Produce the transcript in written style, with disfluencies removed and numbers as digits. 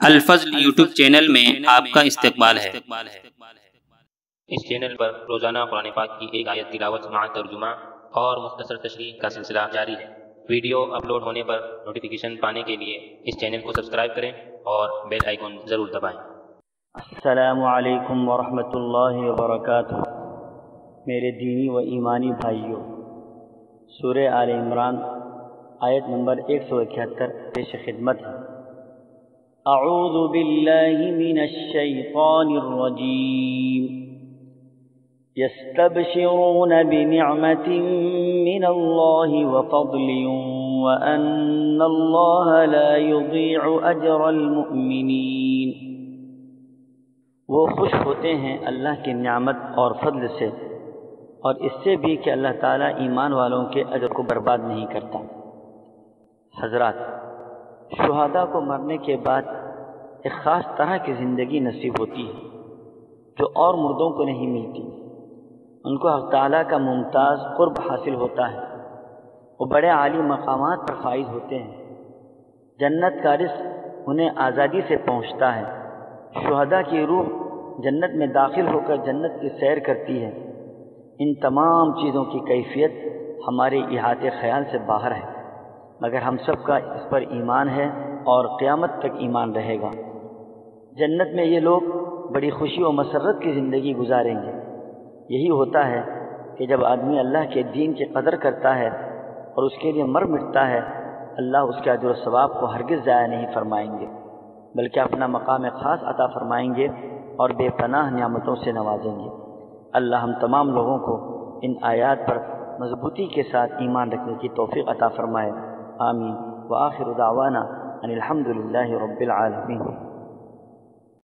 الفضل YouTube channel میں آپ کا استقبال ہے۔ اس چینل پر روزانہ قرآن پاک کی ایک آیت تلاوت مع ترجمہ اور مختصر تشریح کا سلسلہ جاری ہے۔ ویڈیو اپلوڈ ہونے پر نوٹیفیکیشن پانے کے لیے اس چینل کو سبسکرائب کریں اور بیل آئیکن ضرور دبائیں۔ السلام علیکم ورحمۃ اللہ وبرکاتہ۔ میرے دینی و ایمانی بھائیوں، سورہ آل عمران آیت نمبر 171 پیش خدمت ہے۔ اعوذ باللہ من الشیطان الرجیم، یستبشرون بنعمت من اللہ وفضل وان اللہ لا یضیع اجر المؤمنین۔ وہ خوش ہوتے ہیں اللہ کی نعمت اور فضل سے، اور اس سے بھی کہ اللہ تعالیٰ ایمان والوں کے اجر کو برباد نہیں کرتا۔ حضرات، شہداء کو مرنے کے بعد ایک خاص طرح کی زندگی نصیب ہوتی ہے جو اور مردوں کو نہیں ملتی۔ ان کو حق تعالیٰ کا ممتاز قرب حاصل ہوتا ہے، وہ بڑے عالی مقامات پر فائز ہوتے ہیں۔ جنت کا رزق انہیں آزادی سے پہنچتا ہے۔ شہداء کی روح جنت میں داخل ہو کر جنت کی سیر کرتی ہے۔ ان تمام چیزوں کی کیفیت ہمارے احاطے خیال سے باہر ہے، مگر ہم سب کا اس پر ایمان ہے اور قیامت تک ایمان رہے گا۔ جنت میں یہ لوگ بڑی خوشی و مسرت کی زندگی گزاریں گے۔ یہی ہوتا ہے کہ جب آدمی اللہ کے دین کی قدر کرتا ہے اور اس کے لیے مر مٹتا ہے، اللہ اس کے اجر و ثواب کو ہرگز ضائع نہیں فرمائیں گے، بلکہ اپنا مقام خاص عطا فرمائیں گے اور بے پناہ نعمتوں سے نوازیں گے۔ اللہ ہم تمام لوگوں کو ان آیات پر مضبوطی کے ساتھ ایمان رکھنے کی توفیق عطا فرمائے۔ آمین۔ وآخر دعوانا ان الحمد للہ رب العالمین۔